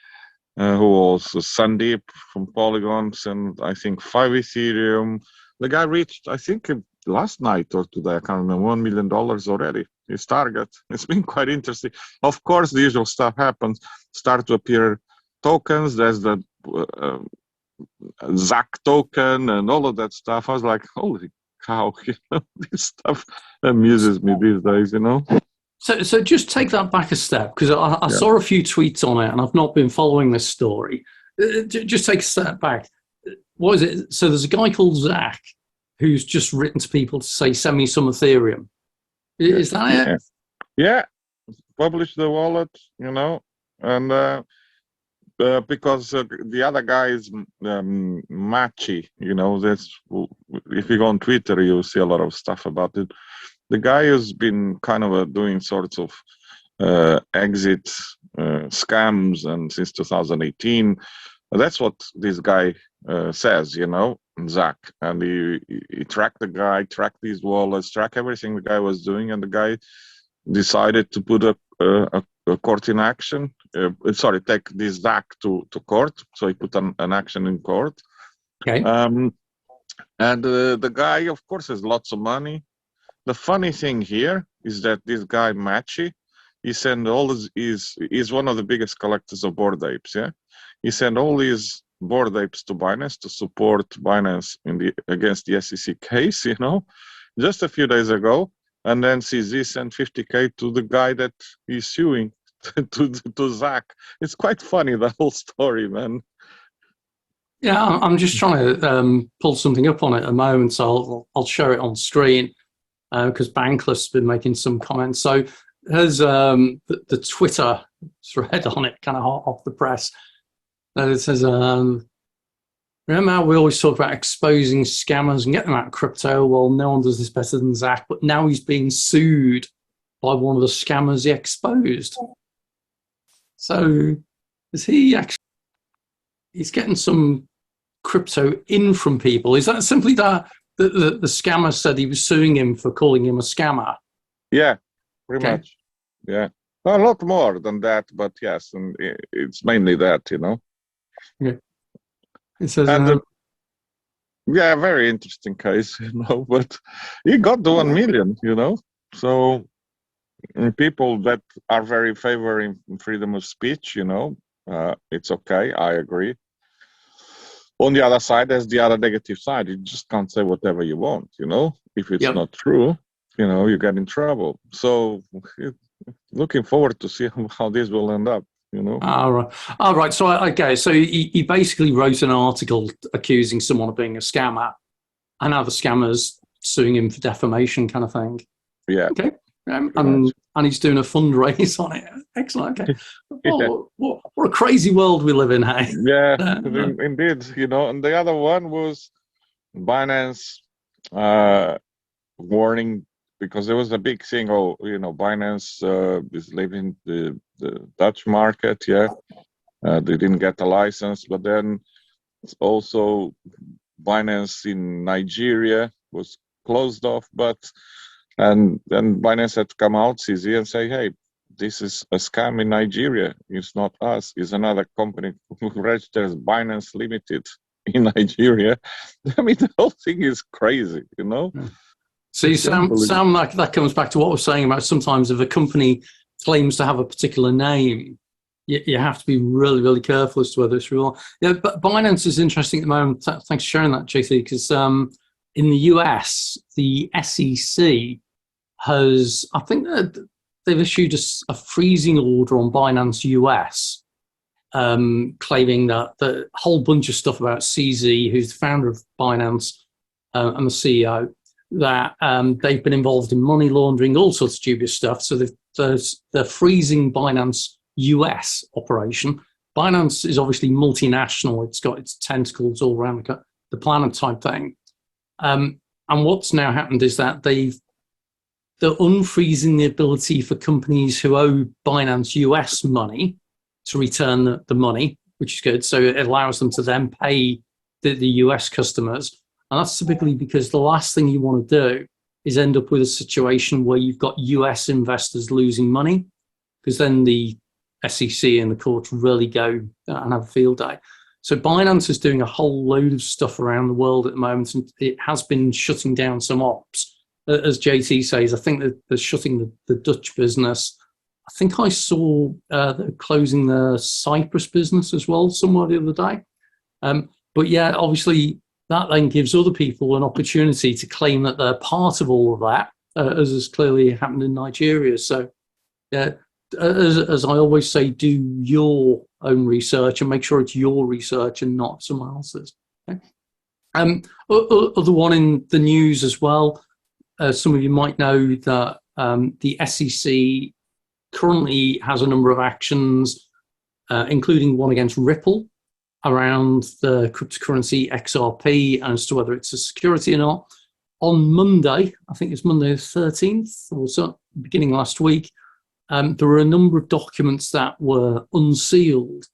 Who also Sandeep from Polygon sent, I think, 5 Ethereum. The guy reached, I think, last night or today, I can't remember, $1 million already. His target. It's been quite interesting. Of course, the usual stuff happens. Start to appear tokens. There's the ZAC token and all of that stuff. I was like, holy cow, you know, this stuff amuses me these days, you know. So just take that back a step, because I saw a few tweets on it and I've not been following this story. Just take a step back. What is it? So there's a guy called Zach who's just written to people to say, send me some Ethereum. Is that it? Yeah, publish the wallet, and because the other guy is Machi, that's, if you go on Twitter, you'll see a lot of stuff about it. The guy has been kind of doing sorts of exit scams, and since 2018, that's what this guy says, Zach, and he tracked the guy, tracked these wallets, tracked everything the guy was doing, and the guy decided to put a court in action. Take this Zach to court. So he put an action in court. Okay. And the guy, of course, has lots of money. The funny thing here is that this guy Machi, he sent all he's one of the biggest collectors of Bored Apes. Yeah, he sent all his Bored Apes to Binance to support Binance against the SEC case. Just a few days ago, and then CZ sent 50K to the guy that he's suing, to Zach. It's quite funny, the whole story, man. Yeah, I'm just trying to pull something up on it at the moment, so I'll show it on screen because Bankless has been making some comments. So there's the Twitter thread on it, kind of hot off the press. It says, remember how we always talk about exposing scammers and get them out of crypto? Well, no one does this better than Zach, but now he's being sued by one of the scammers he exposed. So is he actually, he's getting some crypto in from people? Is that simply that the scammer said he was suing him for calling him a scammer? Yeah, pretty much. Yeah. A lot more than that, but yes, and it's mainly that, Yeah. It says, yeah, very interesting case, but he got to 1 million, so people that are very favoring freedom of speech, it's okay, I agree. On the other side, there's the other negative side. You just can't say whatever you want, if it's not true, you get in trouble. So looking forward to see how this will end up. All right. So okay. So he basically wrote an article accusing someone of being a scammer, and now the scammer's suing him for defamation, kind of thing. Yeah. Okay. And he's doing a fundraise on it. Excellent. Okay. What a crazy world we live in, hey? Yeah, indeed. And the other one was Binance warning, because there was a big thing. Binance is leaving the Dutch market. Yeah, they didn't get a license, but then also Binance in Nigeria was closed off. And then Binance had to come out, CZ, and say, hey, this is a scam in Nigeria. It's not us. It's another company who registers Binance Limited in Nigeria. I mean, the whole thing is crazy, See, Sam, that comes back to what we're saying about sometimes if a company claims to have a particular name, you have to be really, really careful as to whether it's real. Yeah, but Binance is interesting at the moment. Thanks for sharing that, JC, because in the US, the SEC has, I think that they've issued a freezing order on Binance US, claiming that the whole bunch of stuff about CZ, who's the founder of Binance and the CEO, that they've been involved in money laundering, all sorts of dubious stuff. So they're freezing Binance US operation. Binance is obviously multinational. It's got its tentacles all around the planet type thing. And what's now happened is that they're unfreezing the ability for companies who owe Binance US money to return the money, which is good. So it allows them to then pay the US customers. And that's typically because the last thing you want to do is end up with a situation where you've got US investors losing money, because then the SEC and the courts really go and have a field day. So Binance is doing a whole load of stuff around the world at the moment, and it has been shutting down some ops. As JT says, I think that they're shutting the Dutch business. I think I saw they're closing the Cyprus business as well somewhere the other day. But yeah, obviously that then gives other people an opportunity to claim that they're part of all of that, as has clearly happened in Nigeria. So yeah, as I always say, do your own research and make sure it's your research and not someone else's. Okay? Other one in the news as well. Some of you might know that the SEC currently has a number of actions, including one against Ripple around the cryptocurrency XRP and as to whether it's a security or not. On Monday, I think it's Monday the 13th, or so, beginning last week, there were a number of documents that were unsealed.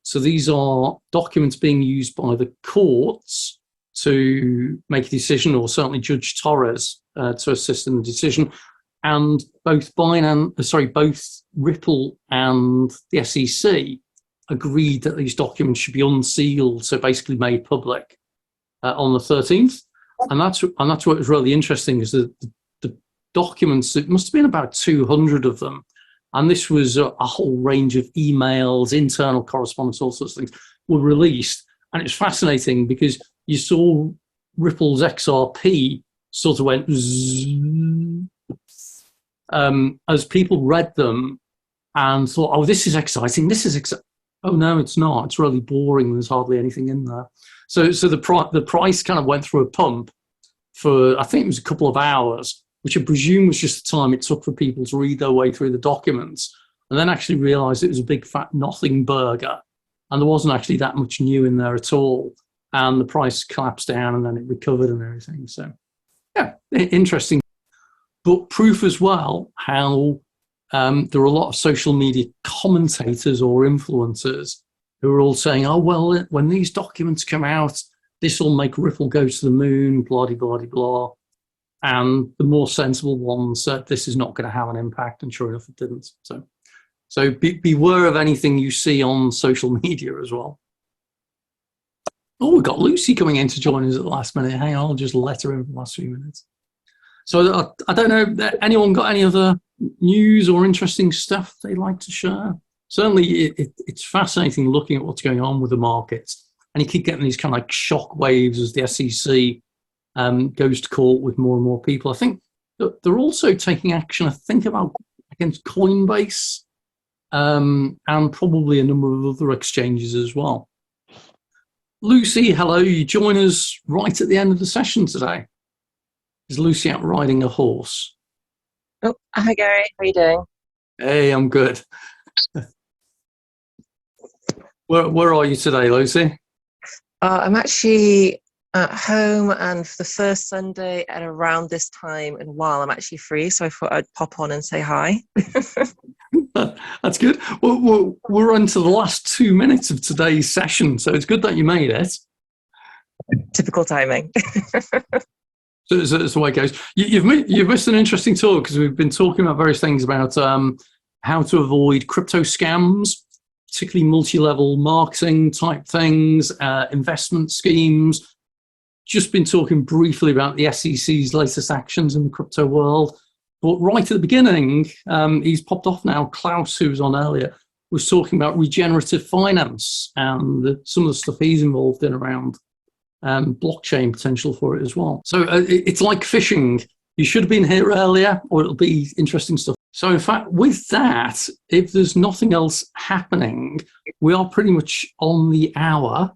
So these are documents being used by the courts to make a decision, or certainly Judge Torres to assist in the decision. And both both Ripple and the SEC agreed that these documents should be unsealed, so basically made public on the 13th. And that's what was really interesting, is that the documents, it must have been about 200 of them. And this was a whole range of emails, internal correspondence, all sorts of things were released. And it's fascinating because you saw Ripple's XRP sort of went zzz, as people read them and thought, oh, this is exciting. Oh, no, it's not. It's really boring. There's hardly anything in there. So the price kind of went through a pump for, I think it was a couple of hours, which I presume was just the time it took for people to read their way through the documents, and then actually realised it was a big fat nothing burger, and there wasn't actually that much new in there at all, and the price collapsed down and then it recovered and everything. So, yeah, interesting. But proof as well how there are a lot of social media commentators or influencers who are all saying, oh, well, when these documents come out, this will make Ripple go to the moon, blah, blah, blah, blah. And the more sensible ones said this is not going to have an impact, and sure enough, it didn't. So beware of anything you see on social media as well. Oh, we've got Lucy coming in to join us at the last minute. Hang on, I'll just let her in for the last few minutes. So I don't know, anyone got any other news or interesting stuff they'd like to share? Certainly, it's fascinating looking at what's going on with the markets. And you keep getting these kind of like shock waves as the SEC goes to court with more and more people. I think they're also taking action, I think, against Coinbase and probably a number of other exchanges as well. Lucy, hello. You join us right at the end of the session today. Is Lucy out riding a horse? Oh, hi Gary, how are you doing? Hey, I'm good. Where are you today, Lucy? I'm actually at home, and for the first Sunday at around this time in a while, I'm actually free, so I thought I'd pop on and say hi. That's good. Well, we're on to the last 2 minutes of today's session, so it's good that you made it. Typical timing. So that's the way it goes. You've missed an interesting talk, because we've been talking about various things about how to avoid crypto scams, particularly multi-level marketing type things, investment schemes. Just been talking briefly about the SEC's latest actions in the crypto world. But right at the beginning, he's popped off now, Klaus, who was on earlier, was talking about regenerative finance and some of the stuff he's involved in around blockchain potential for it as well. So it's like fishing. You should have been here earlier, or it'll be interesting stuff. So in fact, with that, if there's nothing else happening, we are pretty much on the hour.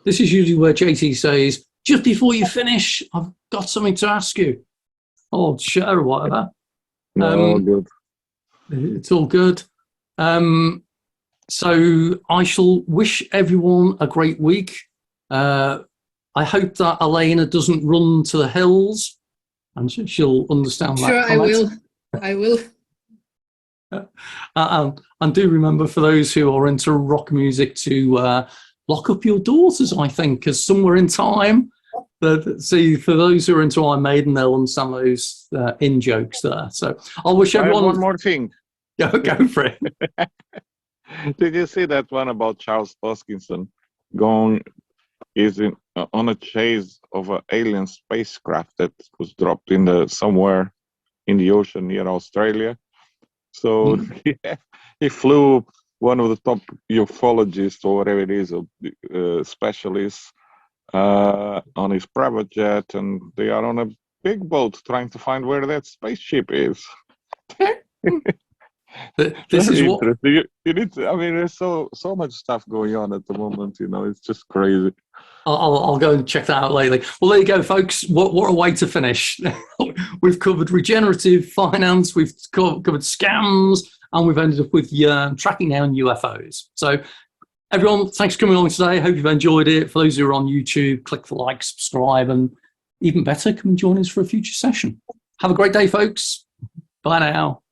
This is usually where JT says, just before you finish, I've got something to ask you. Or share or whatever. All good. It's all good. So I shall wish everyone a great week. I hope that Elena doesn't run to the hills, and she'll understand that. Sure, I will. And do remember, for those who are into rock music, to lock up your daughters, I think, because somewhere in time, see, for those who are into Iron Maiden, they'll understand those in jokes there. So I'll wish everyone. One more thing. Go for it. Did you see that one about Charles Hoskinson on a chase of an alien spacecraft that was dropped somewhere in the ocean near Australia? So he flew one of the top ufologists, or whatever it is, specialists, on his private jet, and they are on a big boat trying to find where that spaceship is. This is Very what interesting. You need to, I mean, there's so much stuff going on at the moment. You know, it's just crazy. I'll go and check that out later. Well, there you go, folks. What a way to finish. We've covered regenerative finance, we've covered scams, and we've ended up with tracking down UFOs. So, everyone, thanks for coming along today. Hope you've enjoyed it. For those who are on YouTube, click the like, subscribe, and even better, come and join us for a future session. Have a great day, folks. Bye now.